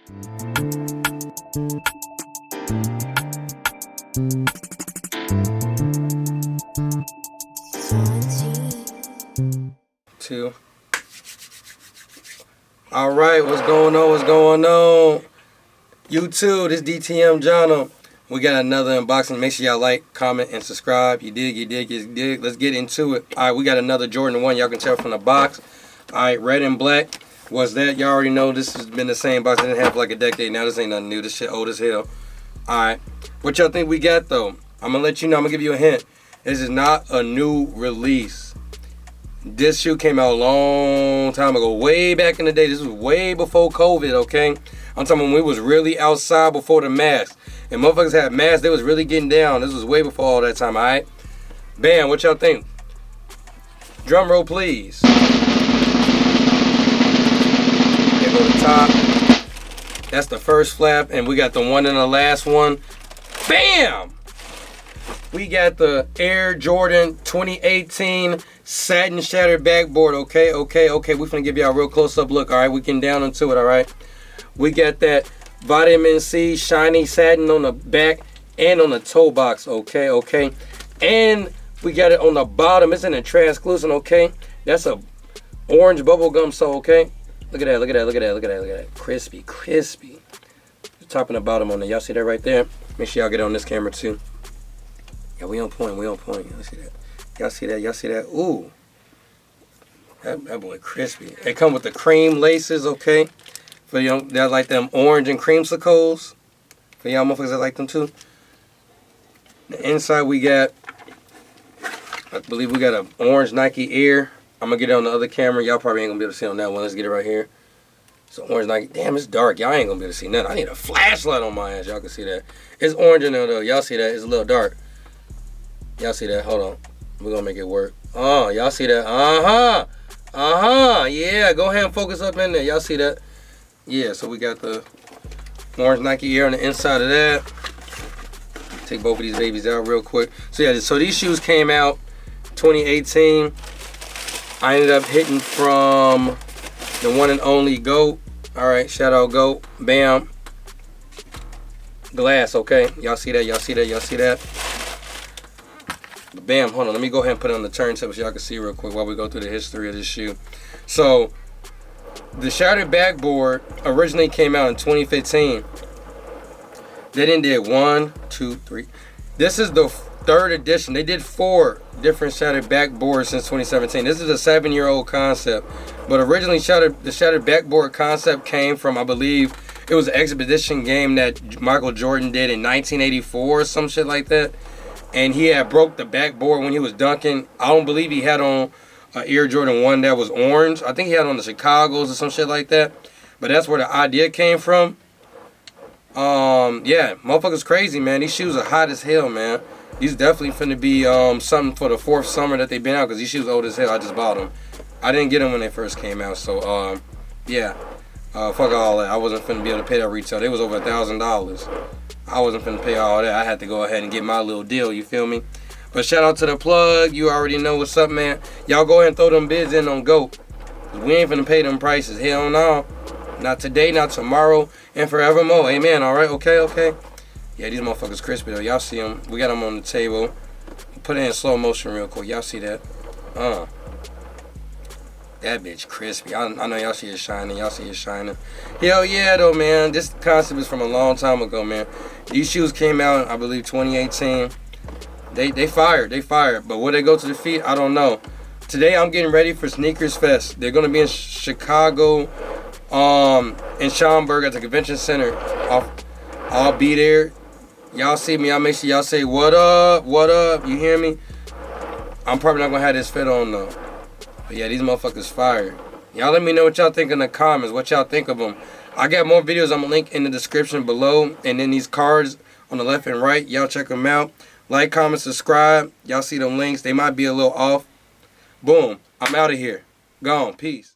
Two. All right, what's going on? What's going on? YouTube, this DTM Jono. We got another unboxing. Make sure y'all like, comment, and subscribe. You dig. Let's get into it. All right, we got another Jordan 1. Y'all can tell from the box. All right, red and black. What's that? Y'all already know this has been the same box. I didn't have like a decade now. This ain't nothing new. This shit old as hell. All right, what y'all think we got though? I'm gonna let you know. I'm gonna give you a hint. This is not a new release. This shoe came out a long time ago, way back in the day. This was way before COVID, okay? I'm talking when we was really outside before the mask. And motherfuckers had masks, they was really getting down. This was way before all that time, all right? Bam, what y'all think? Drum roll, please. There go the top. That's the first flap, and we got the one and the last one. Bam! We got the Air Jordan 2018 Satin Shattered Backboard, okay? We're finna give y'all a real close-up look, all right? We can down into it, all right? We got that vitamin C shiny satin on the back and on the toe box, okay? And we got it on the bottom. It's in a translucent, okay? That's a orange bubble gum sole, okay? Look at that. Crispy. The top and the bottom on there. Y'all see that right there? Make sure y'all get on this camera too. Yeah, we on point. Y'all see that? Y'all see that? Ooh. That boy crispy. They come with the cream laces, okay? For y'all that like them orange and creamsicles. For y'all motherfuckers that like them too. The inside we got, I believe we got an orange Nike Air. I'm gonna get it on the other camera. Y'all probably ain't gonna be able to see on that one. Let's get it right here. So orange Nike. Damn, it's dark. Y'all ain't gonna be able to see nothing. I need a flashlight on my ass. Y'all can see that. It's orange in there though. Y'all see that? It's a little dark. Y'all see that? Hold on. We're gonna make it work. Oh, y'all see that? Yeah, go ahead and focus up in there. Y'all see that? Yeah, so we got the orange Nike Air on the inside of that. Take both of these babies out real quick. So yeah, so these shoes came out 2018. I ended up hitting from the one and only GOAT. All right, shout out GOAT. Bam. Glass, okay? Y'all see that? Bam, hold on. Let me go ahead and put it on the turntable so y'all can see real quick while we go through the history of this shoe. So, the Shattered Backboard originally came out in 2015. They then did 1, 2, 3. This is the third edition. They did 4 different Shattered Backboards since 2017. This is a 7-year-old concept. But originally, the Shattered Backboard concept came from, I believe, it was an expedition game that Michael Jordan did in 1984 or some shit like that. And he had broke the backboard when he was dunking. I don't believe he had on an Air Jordan 1 that was orange. I think he had on the Chicago's or some shit like that. But that's where the idea came from. Yeah, motherfuckers crazy, man. These shoes are hot as hell, man. These definitely finna be something for the 4th summer that they've been out, because these shoes old as hell. I just bought them. I didn't get them when they first came out, so yeah. Fuck all that. I wasn't finna be able to pay that retail. They was over $1,000. I wasn't finna pay all that. I had to go ahead and get my little deal, you feel me? But shout out to the plug. You already know what's up, man. Y'all go ahead and throw them bids in on GOAT. We ain't finna pay them prices. Hell no. Not today, not tomorrow, and forevermore. Amen, alright? Okay. Yeah, these motherfuckers crispy though. Y'all see them. We got them on the table. Put it in slow motion real quick. Y'all see that? That bitch crispy. I know y'all see it shining. Y'all see it shining. Hell yeah, though, man. This concept is from a long time ago, man. These shoes came out, I believe, 2018. They fired. But will they go to the feet? I don't know. Today, I'm getting ready for Sneakers Fest. They're going to be in Chicago, in Schaumburg at the convention center. I'll be there. Y'all see me. I'll make sure y'all say, what up? You hear me? I'm probably not going to have this fit on, though. But yeah, these motherfuckers fire. Y'all let me know what y'all think in the comments. What y'all think of them. I got more videos I'm going to link in the description below. And then these cards on the left and right. Y'all check them out. Like, comment, subscribe. Y'all see them links. They might be a little off. Boom. I'm out of here. Gone. Peace.